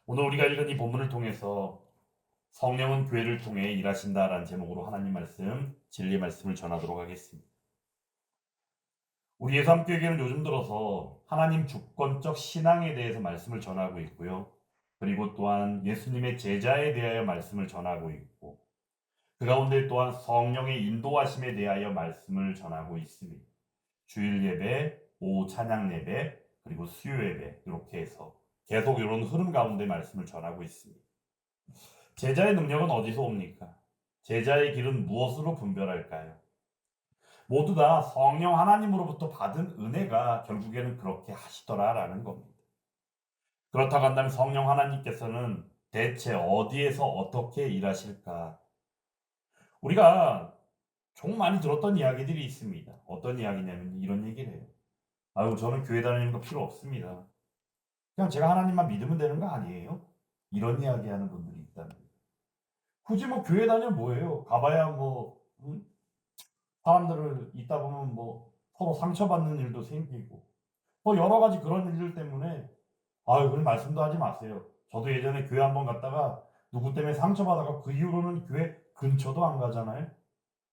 오늘 우리가 읽은 이 본문을 통해서 성령은 교회를 통해 일하신다라는 제목으로 하나님 말씀, 진리 말씀을 전하도록 하겠습니다. 우리 예수함교회는 요즘 들어서 하나님 주권적 신앙에 대해서 말씀을 전하고 있고요. 그리고 또한 예수님의 제자에 대하여 말씀을 전하고 있고, 그 가운데 또한 성령의 인도하심에 대하여 말씀을 전하고 있습니다. 주일 예배, 오후 찬양 예배, 그리고 수요 예배 이렇게 해서 계속 이런 흐름 가운데 말씀을 전하고 있습니다. 제자의 능력은 어디서 옵니까? 제자의 길은 무엇으로 분별할까요? 모두 다 성령 하나님으로부터 받은 은혜가 결국에는 그렇게 하시더라라는 겁니다. 그렇다고 한다면 성령 하나님께서는 대체 어디에서 어떻게 일하실까? 우리가 좀 많이 들었던 이야기들이 있습니다. 어떤 이야기냐면 이런 얘기를 해요. 아유, 저는 교회 다니는 거 필요 없습니다. 그냥 제가 하나님만 믿으면 되는 거 아니에요? 이런 이야기하는 분들이 있다는. 굳이 뭐 교회 다니면 뭐예요? 가봐야 뭐 사람들을 있다 보면 뭐 서로 상처받는 일도 생기고 뭐 여러 가지 그런 일들 때문에 아유 그런 말씀도 하지 마세요. 저도 예전에 교회 한번 갔다가 누구 때문에 상처받아가 그 이후로는 교회 근처도 안 가잖아요.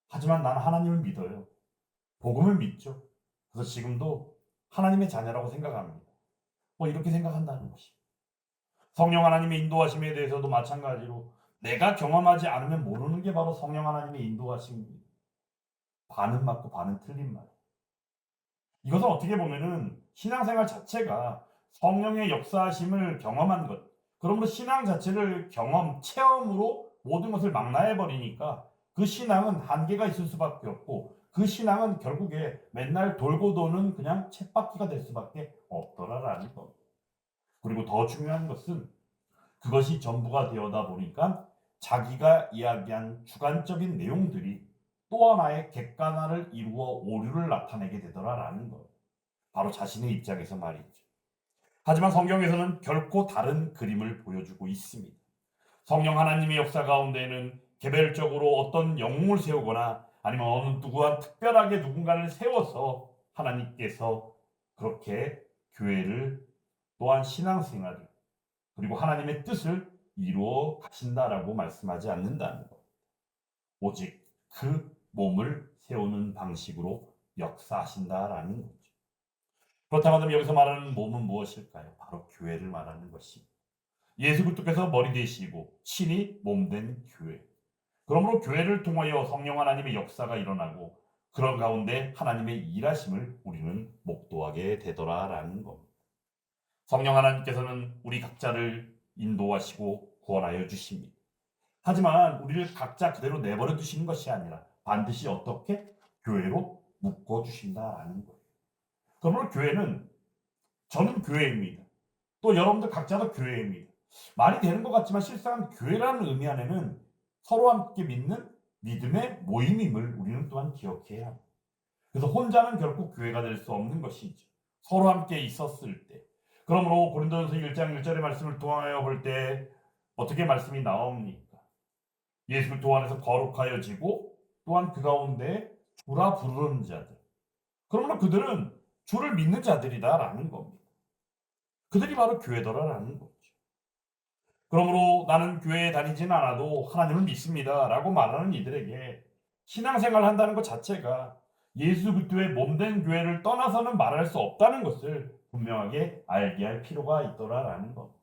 하지만 나는 하나님을 믿어요. 복음을 믿죠. 그래서 지금도 하나님의 자녀라고 생각합니다. 뭐 이렇게 생각한다는 것이. 성령 하나님의 인도하심에 대해서도 마찬가지로 내가 경험하지 않으면 모르는 게 바로 성령 하나님의 인도하심입니다. 반은 맞고 반은 틀린 말. 이것은 어떻게 보면은 신앙생활 자체가 성령의 역사하심을 경험한 것. 그러므로 신앙 자체를 경험, 체험으로 모든 것을 망라해 버리니까 그 신앙은 한계가 있을 수밖에 없고 그 신앙은 결국에 맨날 돌고 도는 그냥 쳇바퀴가 될 수밖에 없더라라는 것. 그리고 더 중요한 것은 그것이 전부가 되어다 보니까 자기가 이야기한 주관적인 내용들이 또 하나의 객관화를 이루어 오류를 나타내게 되더라라는 것. 바로 자신의 입장에서 말이죠. 하지만 성경에서는 결코 다른 그림을 보여주고 있습니다. 성령 하나님의 역사 가운데는 개별적으로 어떤 영웅을 세우거나 아니면 어느 누구한 특별하게 누군가를 세워서 하나님께서 그렇게 교회를 또한 신앙생활을 그리고 하나님의 뜻을 이루어 가신다라고 말씀하지 않는다는 것. 오직 그 몸을 세우는 방식으로 역사하신다라는 거죠. 그렇다고 하면 여기서 말하는 몸은 무엇일까요? 바로 교회를 말하는 것입니다. 예수 그리스도께서 머리 되시고 친히 몸된 교회. 그러므로 교회를 통하여 성령 하나님의 역사가 일어나고 그런 가운데 하나님의 일하심을 우리는 목도하게 되더라라는 겁니다. 성령 하나님께서는 우리 각자를 인도하시고 구원하여 주십니다. 하지만 우리를 각자 그대로 내버려 두시는 것이 아니라 반드시 어떻게 교회로 묶어 주신다라는 거예요. 그러므로 교회는 저는 교회입니다. 또 여러분들 각자도 교회입니다. 말이 되는 것 같지만 실상은 교회라는 의미 안에는 서로 함께 믿는 믿음의 모임임을 우리는 또한 기억해야 합니다. 그래서 혼자는 결코 교회가 될 수 없는 것이죠. 서로 함께 있었을 때. 그러므로 고린도전서 1장 1절의 말씀을 통하여 볼 때 어떻게 말씀이 나옵니까? 예수 그리스도 안에서 거룩하여지고 또한 그 가운데 주라 부르는 자들. 그러므로 그들은 주를 믿는 자들이다라는 겁니다. 그들이 바로 교회더라라는 거죠. 그러므로 나는 교회에 다니지는 않아도 하나님을 믿습니다라고 말하는 이들에게 신앙생활을 한다는 것 자체가 예수 그리스도의 몸된 교회를 떠나서는 말할 수 없다는 것을 분명하게 알게 할 필요가 있더라라는 것.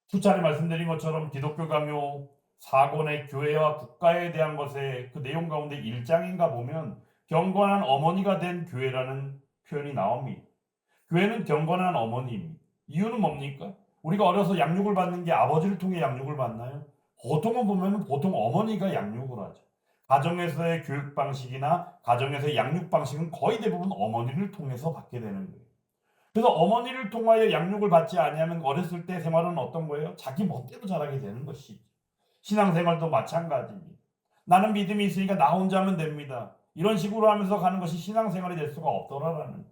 수차례 말씀드린 것처럼 기독교 강요 4권의 교회와 국가에 대한 것의 그 내용 가운데 1장인가 보면 경건한 어머니가 된 교회라는 표현이 나옵니다. 교회는 경건한 어머니입니다. 이유는 뭡니까? 우리가 어려서 양육을 받는 게 아버지를 통해 양육을 받나요? 보통은 보면 보통 어머니가 양육을 하죠. 가정에서의 교육 방식이나 가정에서의 양육 방식은 거의 대부분 어머니를 통해서 받게 되는 거예요. 그래서 어머니를 통하여 양육을 받지 아니하면 어렸을 때 생활은 어떤 거예요? 자기 멋대로 자라게 되는 것이죠. 신앙생활도 마찬가지입니다. 나는 믿음이 있으니까 나 혼자 하면 됩니다. 이런 식으로 하면서 가는 것이 신앙생활이 될 수가 없더라라는 거예요.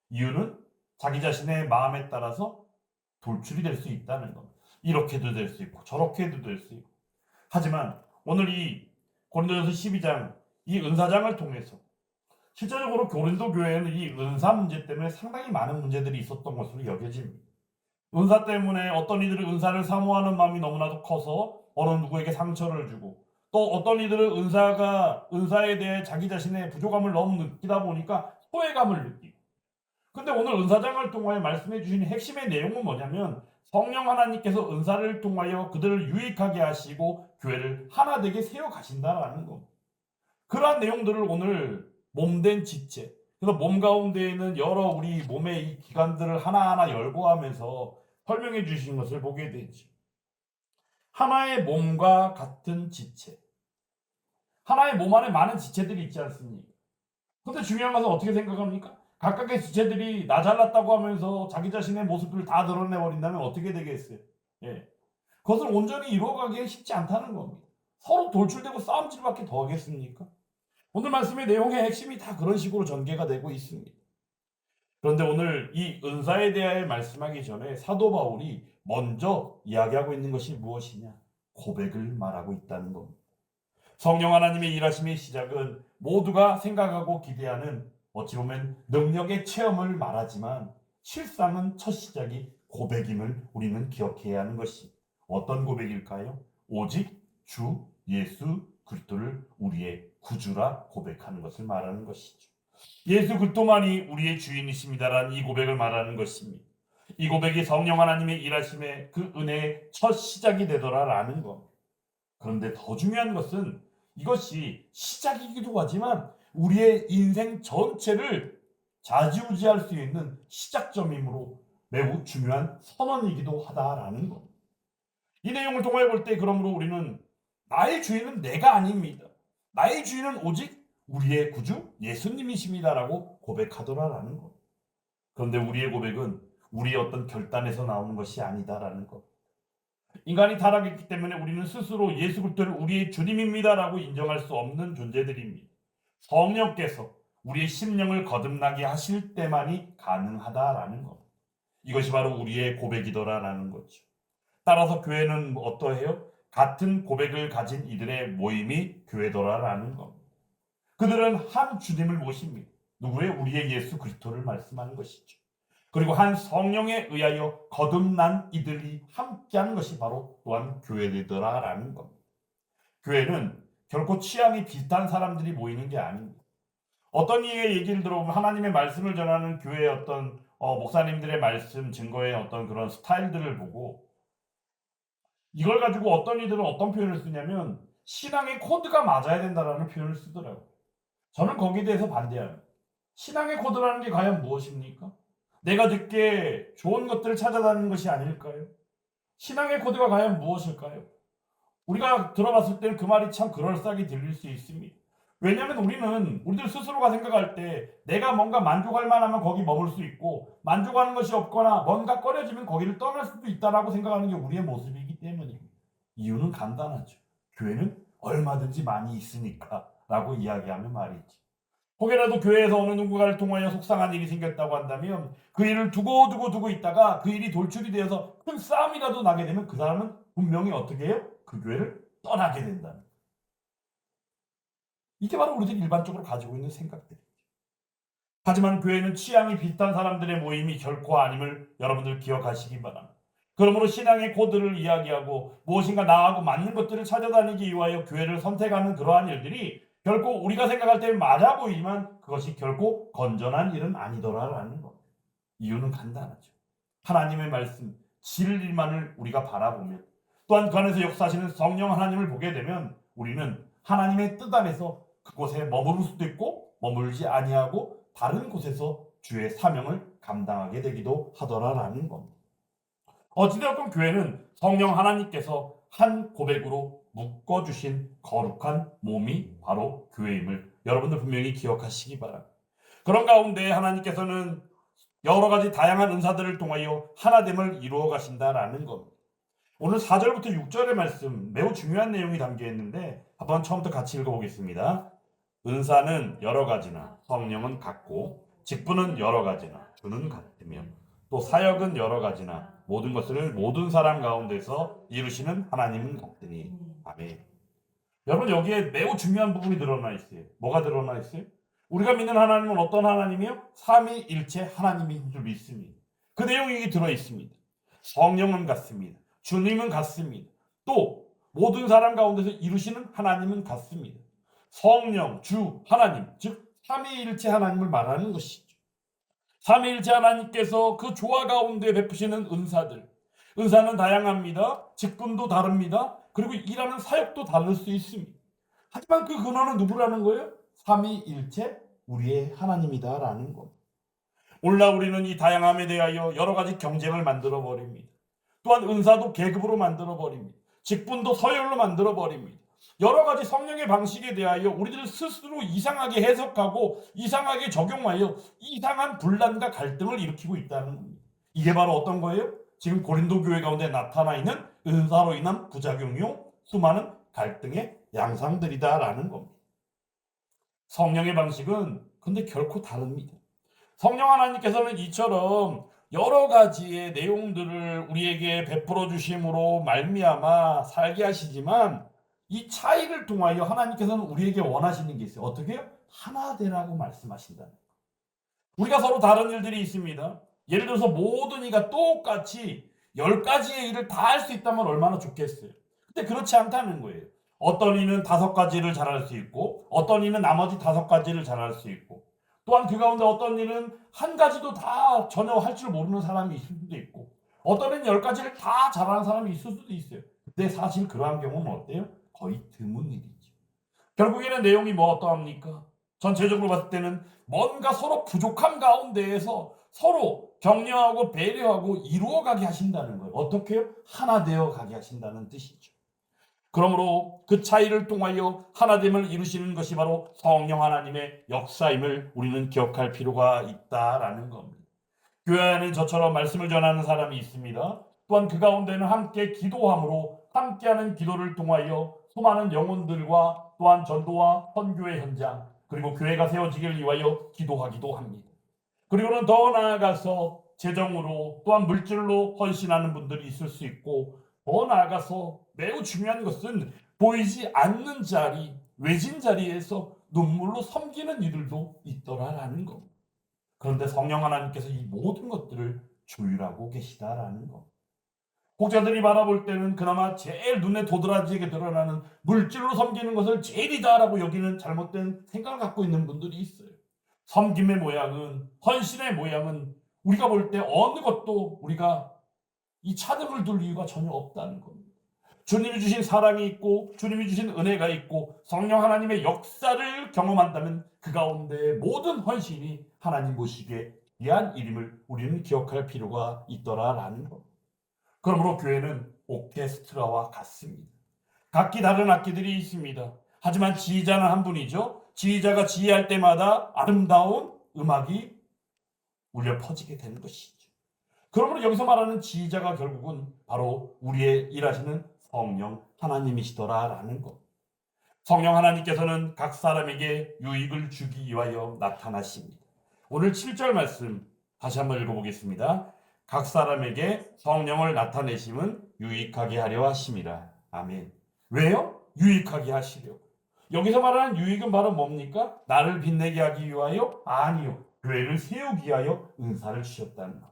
이유는 자기 자신의 마음에 따라서 돌출이 될 수 있다는 겁니다. 이렇게도 될 수 있고 저렇게도 될 수 있고. 하지만 오늘 이 고린도전서 12장 이 은사장을 통해서 실제적으로 고린도 교회에는 이 은사 문제 때문에 상당히 많은 문제들이 있었던 것으로 여겨집니다. 은사 때문에 어떤 이들은 은사를 사모하는 마음이 너무나도 커서 어느 누구에게 상처를 주고, 또 어떤 이들은 은사에 대해 자기 자신의 부족함을 너무 느끼다 보니까 소외감을 느끼고. 근데 오늘 은사장을 통하여 말씀해 주신 핵심의 내용은 뭐냐면, 성령 하나님께서 은사를 통하여 그들을 유익하게 하시고 교회를 하나 되게 세워 가신다라는 겁니다. 그러한 내용들을 오늘 몸된 지체, 그래서 몸 가운데 있는 여러 우리 몸의 이 기관들을 하나하나 열거하면서 설명해 주신 것을 보게 되죠. 하나의 몸과 같은 지체. 하나의 몸 안에 많은 지체들이 있지 않습니까? 근데 중요한 것은 어떻게 생각합니까? 각각의 지체들이 나 잘났다고 하면서 자기 자신의 모습을 다 드러내버린다면 어떻게 되겠어요? 예. 그것을 온전히 이루어가기가 쉽지 않다는 겁니다. 서로 돌출되고 싸움질밖에 더 하겠습니까? 오늘 말씀의 내용의 핵심이 다 그런 식으로 전개가 되고 있습니다. 그런데 오늘 이 은사에 대하여 말씀하기 전에 사도 바울이 먼저 이야기하고 있는 것이 무엇이냐? 고백을 말하고 있다는 겁니다. 성령 하나님의 일하심의 시작은 모두가 생각하고 기대하는 어찌 보면 능력의 체험을 말하지만 실상은 첫 시작이 고백임을 우리는 기억해야 하는 것이 어떤 고백일까요? 오직 주 예수 그리스도를 우리의 구주라 고백하는 것을 말하는 것이죠. 예수 그리스도만이 우리의 주인이십니다라는 이 고백을 말하는 것입니다. 이 고백이 성령 하나님의 일하심의 그 은혜의 첫 시작이 되더라라는 것. 그런데 더 중요한 것은 이것이 시작이기도 하지만 우리의 인생 전체를 좌지우지할 수 있는 시작점이므로 매우 중요한 선언이기도 하다라는 것. 이 내용을 통해 볼 때 그러므로 우리는 나의 주인은 내가 아닙니다. 나의 주인은 오직 우리의 구주 예수님이십니다라고 고백하더라라는 것. 그런데 우리의 고백은 우리의 어떤 결단에서 나오는 것이 아니다라는 것. 인간이 타락했기 때문에 우리는 스스로 예수 그리스도를 우리의 주님입니다라고 인정할 수 없는 존재들입니다. 성령께서 우리의 심령을 거듭나게 하실 때만이 가능하다라는 것. 이것이 바로 우리의 고백이더라라는 거죠. 따라서 교회는 어떠해요? 같은 고백을 가진 이들의 모임이 교회더라라는 겁니다. 그들은 한 주님을 모십니다. 누구의? 우리의 예수 그리스도를 말씀하는 것이죠. 그리고 한 성령에 의하여 거듭난 이들이 함께하는 것이 바로 또한 교회들이더라라는 겁니다. 교회는 결코 취향이 비슷한 사람들이 모이는 게 아닙니다. 어떤 이의 얘기를 들어보면 하나님의 말씀을 전하는 교회의 어떤 목사님들의 말씀 증거의 어떤 그런 스타일들을 보고 이걸 가지고 어떤 이들은 어떤 표현을 쓰냐면 신앙의 코드가 맞아야 된다라는 표현을 쓰더라고요. 저는 거기에 대해서 반대합니다. 신앙의 코드라는 게 과연 무엇입니까? 내가 듣기에 좋은 것들을 찾아다니는 것이 아닐까요? 신앙의 코드가 과연 무엇일까요? 우리가 들어봤을 때는 그 말이 참 그럴싸하게 들릴 수 있습니다. 왜냐하면 우리들 스스로가 생각할 때 내가 뭔가 만족할 만하면 거기 머물 수 있고 만족하는 것이 없거나 뭔가 꺼려지면 거기를 떠날 수도 있다라고 생각하는 게 우리의 모습이기 때문입니다. 이유는 간단하죠. 교회는 얼마든지 많이 있으니까 라고 이야기하면 말이지. 혹여라도 교회에서 어느 누군가를 통하여 속상한 일이 생겼다고 한다면 그 일을 두고 있다가 그 일이 돌출이 되어서 큰 싸움이라도 나게 되면 그 사람은 분명히 어떻게 해요? 그 교회를 떠나게 된다는. 이게 바로 우리들이 일반적으로 가지고 있는 생각들이죠. 하지만 교회는 취향이 비슷한 사람들의 모임이 결코 아님을 여러분들 기억하시기 바랍니다. 그러므로 신앙의 코드를 이야기하고 무엇인가 나하고 맞는 것들을 찾아다니기 위하여 교회를 선택하는 그러한 일들이 결코 우리가 생각할 때 맞아 보이지만 그것이 결코 건전한 일은 아니더라라는 것. 이유는 간단하죠. 하나님의 말씀, 진리만을 우리가 바라보면 또한 그 안에서 역사하시는 성령 하나님을 보게 되면 우리는 하나님의 뜻 안에서 그곳에 머무를 수도 있고 머물지 아니하고 다른 곳에서 주의 사명을 감당하게 되기도 하더라라는 겁니다. 어찌되었건 교회는 성령 하나님께서 한 고백으로 묶어주신 거룩한 몸이 바로 교회임을 여러분들 분명히 기억하시기 바랍니다. 그런 가운데 하나님께서는 여러 가지 다양한 은사들을 통하여 하나됨을 이루어 가신다라는 겁니다. 오늘 4절부터 6절의 말씀 매우 중요한 내용이 담겨 있는데 한번 처음부터 같이 읽어보겠습니다. 은사는 여러 가지나 성령은 같고 직분은 여러 가지나 주는 같으며 또 사역은 여러 가지나 모든 것을 모든 사람 가운데서 이루시는 하나님은 같으니 아멘. 여러분 여기에 매우 중요한 부분이 드러나 있어요. 뭐가 드러나 있어요? 우리가 믿는 하나님은 어떤 하나님이요? 삼위일체 하나님인 줄 믿습니다. 그 내용이 들어 있습니다. 성령은 같습니다. 주님은 같습니다. 또 모든 사람 가운데서 이루시는 하나님은 같습니다. 성령, 주, 하나님, 즉 삼위일체 하나님을 말하는 것이죠. 삼위일체 하나님께서 그 조화 가운데 베푸시는 은사는 다양합니다. 직분도 다릅니다. 그리고 일하는 사역도 다를 수 있습니다. 하지만 그 근원은 누구라는 거예요? 삼위일체 우리의 하나님이다라는 것. 오늘날 우리는 이 다양함에 대하여 여러 가지 경쟁을 만들어 버립니다. 또한 은사도 계급으로 만들어 버립니다. 직분도 서열로 만들어 버립니다. 여러 가지 성령의 방식에 대하여 우리들 스스로 이상하게 해석하고 이상하게 적용하여 이상한 분란과 갈등을 일으키고 있다는 겁니다. 이게 바로 어떤 거예요? 지금 고린도 교회 가운데 나타나 있는 은사로 인한 부작용이요 수많은 갈등의 양상들이다라는 겁니다. 성령의 방식은 근데 결코 다릅니다. 성령 하나님께서는 이처럼 여러 가지의 내용들을 우리에게 베풀어 주심으로 말미암아 살게 하시지만 이 차이를 통하여 하나님께서는 우리에게 원하시는 게 있어요. 어떻게 해요? 하나 되라고 말씀하신다는 거예요. 우리가 서로 다른 일들이 있습니다. 예를 들어서 모든 이가 똑같이 10가지의 일을 다 할 수 있다면 얼마나 좋겠어요. 근데 그렇지 않다는 거예요. 어떤 이는 5가지를 잘할 수 있고 어떤 이는 나머지 5가지를 잘할 수 있고 또한 그 가운데 어떤 이는 한 가지도 다 전혀 할 줄 모르는 사람이 있을 수도 있고 어떤 이는 10가지를 다 잘하는 사람이 있을 수도 있어요. 근데 사실 그러한 경우는 어때요? 거의 드문 일이죠. 결국에는 내용이 뭐 어떠합니까? 전체적으로 봤을 때는 뭔가 서로 부족함 가운데에서 서로 격려하고 배려하고 이루어가게 하신다는 거예요. 어떻게 해요? 하나 되어 가게 하신다는 뜻이죠. 그러므로 그 차이를 통하여 하나됨을 이루시는 것이 바로 성령 하나님의 역사임을 우리는 기억할 필요가 있다라는 겁니다. 교회 안에 저처럼 말씀을 전하는 사람이 있습니다. 또한 그 가운데는 함께 기도함으로 함께하는 기도를 통하여 수많은 영혼들과 또한 전도와 선교의 현장 그리고 교회가 세워지길 위하여 기도하기도 합니다. 그리고는 더 나아가서 재정으로 또한 물질로 헌신하는 분들이 있을 수 있고 더 나아가서 매우 중요한 것은 보이지 않는 자리, 외진 자리에서 눈물로 섬기는 이들도 있더라라는 겁니다. 그런데 성령 하나님께서 이 모든 것들을 조율하고 계시다라는 것. 혹자들이 바라볼 때는 그나마 제일 눈에 도드라지게 드러나는 물질로 섬기는 것을 제일이다라고 여기는 잘못된 생각을 갖고 있는 분들이 있어요. 섬김의 모양은, 헌신의 모양은 우리가 볼 때 어느 것도 우리가 이 차등을 둘 이유가 전혀 없다는 겁니다. 주님이 주신 사랑이 있고 주님이 주신 은혜가 있고 성령 하나님의 역사를 경험한다면 그 가운데 모든 헌신이 하나님 보시기에 귀한 일임을 우리는 기억할 필요가 있더라라는 것. 그러므로 교회는 오케스트라와 같습니다. 각기 다른 악기들이 있습니다. 하지만 지휘자는 한 분이죠. 지휘자가 지휘할 때마다 아름다운 음악이 울려 퍼지게 되는 것이죠. 그러므로 여기서 말하는 지휘자가 결국은 바로 우리의 일하시는 성령 하나님이시더라라는 것. 성령 하나님께서는 각 사람에게 유익을 주기 위하여 나타나십니다. 오늘 7절 말씀 다시 한번 읽어보겠습니다. 각 사람에게 성령을 나타내심은 유익하게 하려 하심이라. 아멘. 왜요? 유익하게 하시려. 여기서 말하는 유익은 바로 뭡니까? 나를 빛내게 하기 위하여? 아니요. 교회를 세우기 위하여 은사를 주셨다는 것.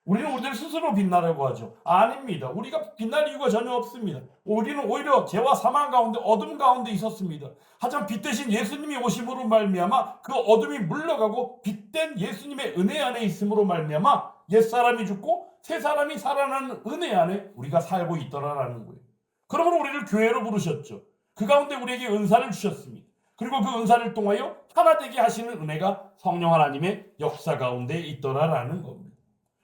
우리는 우리들 스스로 빛나려고 하죠. 아닙니다. 우리가 빛날 이유가 전혀 없습니다. 우리는 오히려 죄와 사망 가운데 어둠 가운데 있었습니다. 하지만 빛 대신 예수님이 오심으로 말미암아 그 어둠이 물러가고 빛된 예수님의 은혜 안에 있음으로 말미암아 옛사람이 죽고 새사람이 살아나는 은혜 안에 우리가 살고 있더라라는 거예요. 그러므로 우리를 교회로 부르셨죠. 그 가운데 우리에게 은사를 주셨습니다. 그리고 그 은사를 통하여 하나 되게 하시는 은혜가 성령 하나님의 역사 가운데 있더라라는 겁니다.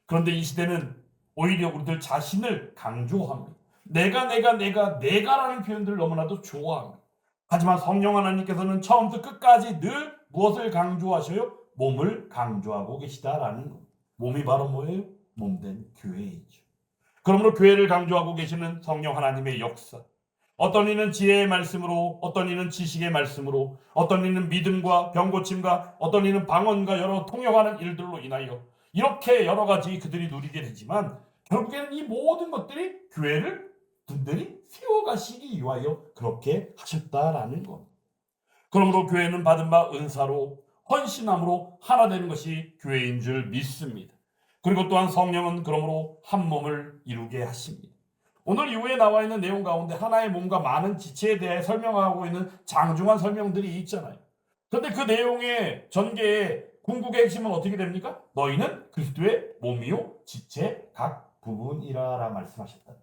그런데 이 시대는 오히려 우리들 자신을 강조합니다. 내가라는 표현들을 너무나도 좋아합니다. 하지만 성령 하나님께서는 처음부터 끝까지 늘 무엇을 강조하셔요? 몸을 강조하고 계시다라는 겁니다. 몸이 바로 뭐예요? 몸된 교회이죠. 그러므로 교회를 강조하고 계시는 성령 하나님의 역사. 어떤 이는 지혜의 말씀으로, 어떤 이는 지식의 말씀으로, 어떤 이는 믿음과 병고침과, 어떤 이는 방언과 여러 통역하는 일들로 인하여 이렇게 여러 가지 그들이 누리게 되지만 결국에는 이 모든 것들이 교회를 든든히 세워가시기 위하여 그렇게 하셨다라는 것. 그러므로 교회는 받은 바 은사로 헌신함으로 하나 되는 것이 교회인 줄 믿습니다. 그리고 또한 성령은 그러므로 한 몸을 이루게 하십니다. 오늘 이후에 나와 있는 내용 가운데 하나의 몸과 많은 지체에 대해 설명하고 있는 장중한 설명들이 있잖아요. 그런데 그 내용의 전개의 궁극의 핵심은 어떻게 됩니까? 너희는 그리스도의 몸이요 지체 각 부분이라라 말씀하셨다.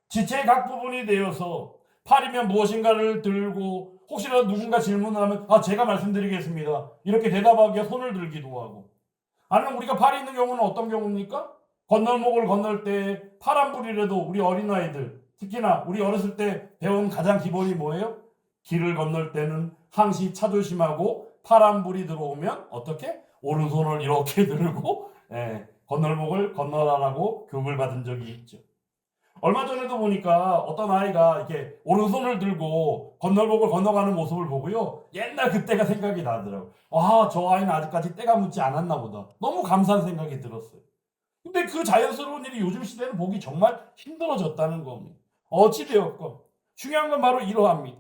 지체의 각 부분이 되어서 팔이면 무엇인가를 들고 혹시라도 누군가 질문을 하면 제가 말씀드리겠습니다. 이렇게 대답하기가 손을 들기도 하고, 아니면 우리가 팔이 있는 경우는 어떤 경우입니까? 건널목을 건널 때 파란불이라도 우리 어린아이들, 특히나 우리 어렸을 때 배운 가장 기본이 뭐예요? 길을 건널 때는 항시 차 조심하고 파란불이 들어오면 어떻게? 오른손을 이렇게 들고 건널목을 건너라라고 교육을 받은 적이 있죠. 얼마 전에도 보니까 어떤 아이가 이렇게 오른손을 들고 건널목을 건너가는 모습을 보고요. 옛날 그때가 생각이 나더라고요. 저 아이는 아직까지 때가 묻지 않았나 보다. 너무 감사한 생각이 들었어요. 근데 그 자연스러운 일이 요즘 시대는 보기 정말 힘들어졌다는 겁니다. 어찌되었건 중요한 건 바로 이러합니다.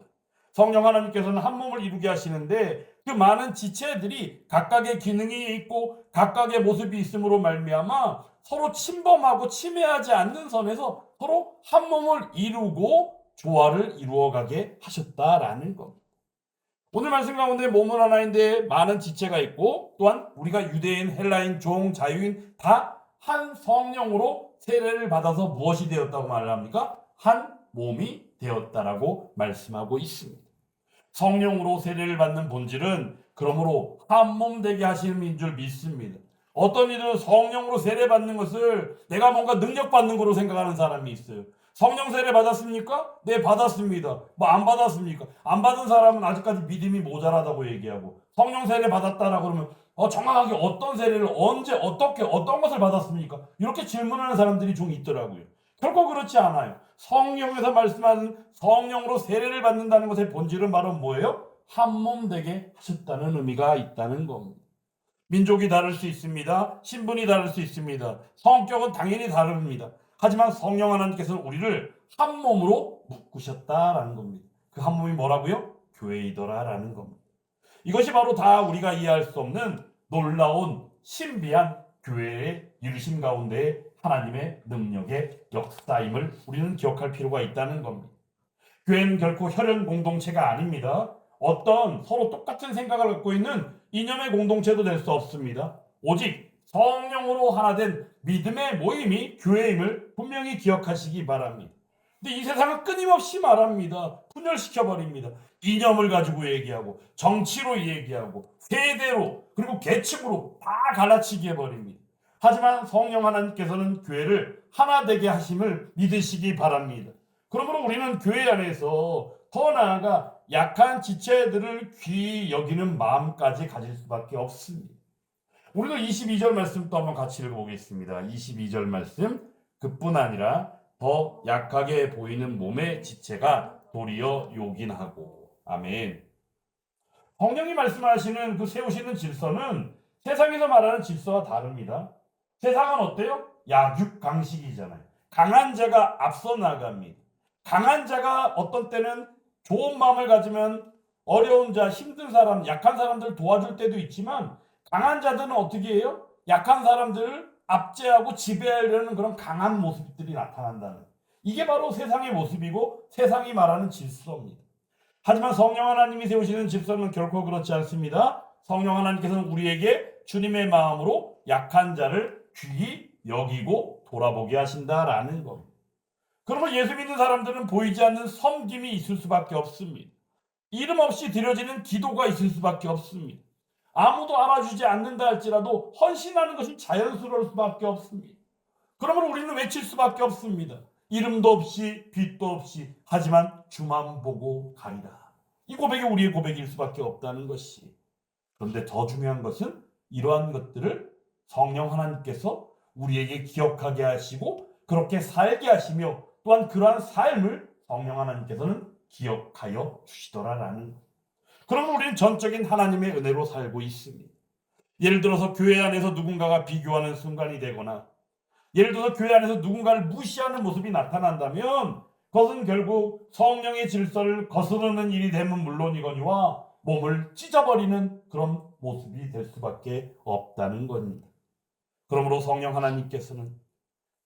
성령 하나님께서는 한 몸을 이루게 하시는데 그 많은 지체들이 각각의 기능이 있고 각각의 모습이 있음으로 말미암아 서로 침범하고 침해하지 않는 선에서 서로 한 몸을 이루고 조화를 이루어가게 하셨다라는 겁니다. 오늘 말씀 가운데 몸은 하나인데 많은 지체가 있고, 또한 우리가 유대인, 헬라인, 종, 자유인 다 한 성령으로 세례를 받아서 무엇이 되었다고 말합니까? 한 몸이 되었다라고 말씀하고 있습니다. 성령으로 세례를 받는 본질은 그러므로 한 몸 되게 하시는 줄 믿습니다. 어떤 이들은 성령으로 세례 받는 것을 내가 뭔가 능력 받는 거로 생각하는 사람이 있어요. 성령 세례 받았습니까? 네, 받았습니다. 뭐 안 받았습니까? 안 받은 사람은 아직까지 믿음이 모자라다고 얘기하고, 성령 세례 받았다라고 그러면 정확하게 어떤 세례를 언제 어떻게 어떤 것을 받았습니까? 이렇게 질문하는 사람들이 좀 있더라고요. 결코 그렇지 않아요. 성령에서 말씀하는 성령으로 세례를 받는다는 것의 본질은 바로 뭐예요? 한 몸 되게 하셨다는 의미가 있다는 겁니다. 민족이 다를 수 있습니다. 신분이 다를 수 있습니다. 성격은 당연히 다릅니다. 하지만 성령 하나님께서는 우리를 한 몸으로 묶으셨다라는 겁니다. 그 한 몸이 뭐라고요? 교회이더라라는 겁니다. 이것이 바로 다 우리가 이해할 수 없는 놀라운 신비한 교회의 이루심 가운데 하나님의 능력의 역사임을 우리는 기억할 필요가 있다는 겁니다. 교회는 결코 혈연 공동체가 아닙니다. 어떤 서로 똑같은 생각을 갖고 있는 이념의 공동체도 될 수 없습니다. 오직 성령으로 하나 된 믿음의 모임이 교회임을 분명히 기억하시기 바랍니다. 근데 이 세상은 끊임없이 말합니다. 분열시켜버립니다. 이념을 가지고 얘기하고 정치로 얘기하고 세대로 그리고 계층으로 다 갈라치게 해버립니다. 하지만 성령 하나님께서는 교회를 하나 되게 하심을 믿으시기 바랍니다. 그러므로 우리는 교회 안에서 더 나아가 약한 지체들을 귀히 여기는 마음까지 가질 수밖에 없습니다. 우리도 22절 말씀 또 한번 같이 읽어보겠습니다. 22절 말씀, 그뿐 아니라 더 약하게 보이는 몸의 지체가 도리어 요긴하고. 아멘. 성령이 말씀하시는 그 세우시는 질서는 세상에서 말하는 질서와 다릅니다. 세상은 어때요? 약육강식이잖아요. 강한 자가 앞서 나갑니다. 강한 자가 어떤 때는 좋은 마음을 가지면 어려운 자, 힘든 사람, 약한 사람들 도와줄 때도 있지만, 강한 자들은 어떻게 해요? 약한 사람들을 압제하고 지배하려는 그런 강한 모습들이 나타난다는, 이게 바로 세상의 모습이고 세상이 말하는 질서입니다. 하지만 성령 하나님이 세우시는 질서는 결코 그렇지 않습니다. 성령 하나님께서는 우리에게 주님의 마음으로 약한 자를 귀히 여기고 돌아보게 하신다라는 겁니다. 그러면 예수 믿는 사람들은 보이지 않는 섬김이 있을 수밖에 없습니다. 이름 없이 드려지는 기도가 있을 수밖에 없습니다. 아무도 알아주지 않는다 할지라도 헌신하는 것이 자연스러울 수밖에 없습니다. 그러면 우리는 외칠 수밖에 없습니다. 이름도 없이 빛도 없이 하지만 주만 보고 가리라. 이 고백이 우리의 고백일 수밖에 없다는 것이. 그런데 더 중요한 것은 이러한 것들을 성령 하나님께서 우리에게 기억하게 하시고 그렇게 살게 하시며 또한 그러한 삶을 성령 하나님께서는 기억하여 주시더라라는 것. 그러면 우리는 전적인 하나님의 은혜로 살고 있습니다. 예를 들어서 교회 안에서 누군가가 비교하는 순간이 되거나, 예를 들어서 교회 안에서 누군가를 무시하는 모습이 나타난다면 그것은 결국 성령의 질서를 거스르는 일이 되면 물론이거니와 몸을 찢어버리는 그런 모습이 될 수밖에 없다는 겁니다. 그러므로 성령 하나님께서는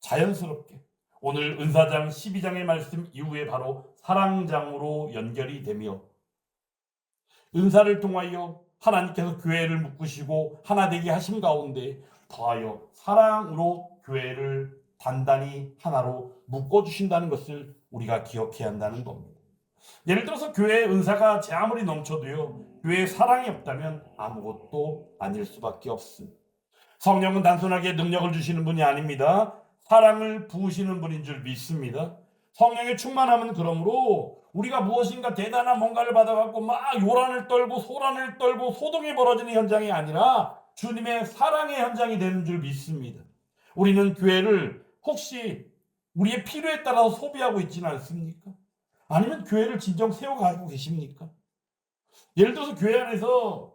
자연스럽게 오늘 은사장 12장의 말씀 이후에 바로 사랑장으로 연결이 되며 은사를 통하여 하나님께서 교회를 묶으시고 하나 되게 하신 가운데 더하여 사랑으로 교회를 단단히 하나로 묶어주신다는 것을 우리가 기억해야 한다는 겁니다. 예를 들어서 교회의 은사가 제 아무리 넘쳐도요, 교회에 사랑이 없다면 아무것도 아닐 수밖에 없습니다. 성령은 단순하게 능력을 주시는 분이 아닙니다. 사랑을 부으시는 분인 줄 믿습니다. 성령의 충만함은 그러므로 우리가 무엇인가 대단한 뭔가를 받아갖고 막 요란을 떨고 소란을 떨고 소동이 벌어지는 현장이 아니라 주님의 사랑의 현장이 되는 줄 믿습니다. 우리는 교회를 혹시 우리의 필요에 따라서 소비하고 있지는 않습니까? 아니면 교회를 진정 세워가지고 계십니까? 예를 들어서 교회 안에서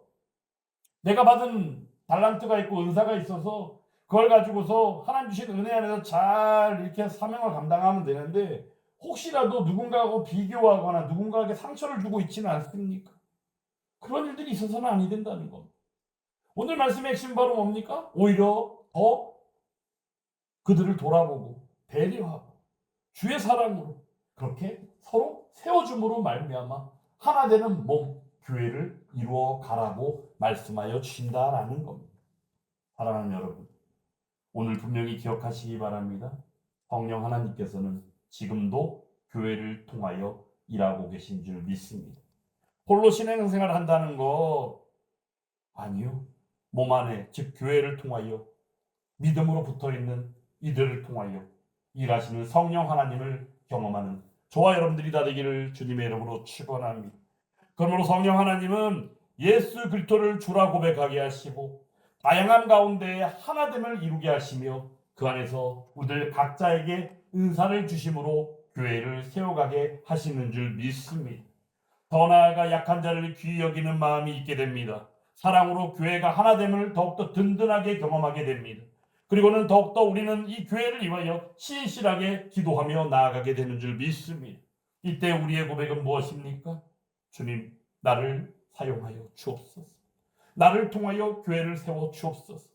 내가 받은 달란트가 있고 은사가 있어서 그걸 가지고서 하나님 주신 은혜 안에서 잘 이렇게 사명을 감당하면 되는데 혹시라도 누군가하고 비교하거나 누군가에게 상처를 주고 있지는 않습니까? 그런 일들이 있어서는 아니 된다는 겁니다. 오늘 말씀의 핵심 바로 뭡니까? 오히려 더 그들을 돌아보고 배려하고 주의 사랑으로 그렇게 서로 세워줌으로 말미암아 하나 되는 몸 교회를 이루어 가라고 말씀하여 주신다라는 겁니다. 사랑하는 여러분, 오늘 분명히 기억하시기 바랍니다. 성령 하나님께서는 지금도 교회를 통하여 일하고 계신 줄 믿습니다. 홀로 신앙생활을 한다는 거 아니요. 몸 안에 즉 교회를 통하여 믿음으로 붙어있는 이들을 통하여 일하시는 성령 하나님을 경험하는 저와 여러분들이 다 되기를 주님의 이름으로 축원합니다. 그러므로 성령 하나님은 예수 그리스도를 주라 고백하게 하시고 다양한 가운데 하나됨을 이루게 하시며 그 안에서 우리들 각자에게 은사를 주심으로 교회를 세워가게 하시는 줄 믿습니다. 더 나아가 약한 자를 귀히 여기는 마음이 있게 됩니다. 사랑으로 교회가 하나됨을 더욱더 든든하게 경험하게 됩니다. 그리고는 더욱더 우리는 이 교회를 위하여 신실하게 기도하며 나아가게 되는 줄 믿습니다. 이때 우리의 고백은 무엇입니까? 주님, 나를 사용하여 주옵소서. 나를 통하여 교회를 세워 주옵소서.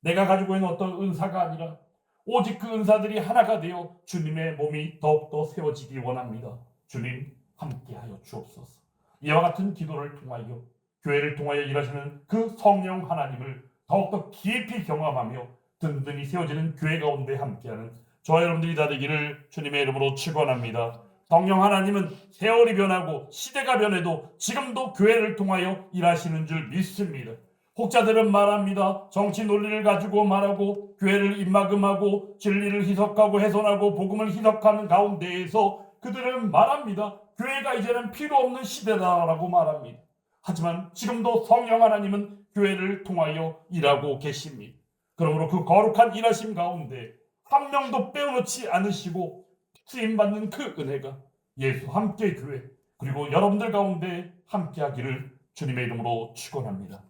내가 가지고 있는 어떤 은사가 아니라 오직 그 은사들이 하나가 되어 주님의 몸이 더욱더 세워지기 원합니다. 주님, 함께하여 주옵소서. 이와 같은 기도를 통하여 교회를 통하여 일하시는 그 성령 하나님을 더욱더 깊이 경험하며 든든히 세워지는 교회 가운데 함께하는 저와 여러분들이 다 되기를 주님의 이름으로 축원합니다. 성령 하나님은 세월이 변하고 시대가 변해도 지금도 교회를 통하여 일하시는 줄 믿습니다. 혹자들은 말합니다. 정치 논리를 가지고 말하고 교회를 입막음하고 진리를 희석하고 훼손하고 복음을 희석하는 가운데에서 그들은 말합니다. 교회가 이제는 필요 없는 시대다라고 말합니다. 하지만 지금도 성령 하나님은 교회를 통하여 일하고 계십니다. 그러므로 그 거룩한 일하심 가운데 한 명도 빼놓지 않으시고 쓰임받는 그 은혜가 예수 함께 교회 그리고 여러분들 가운데 함께하기를 주님의 이름으로 축원합니다.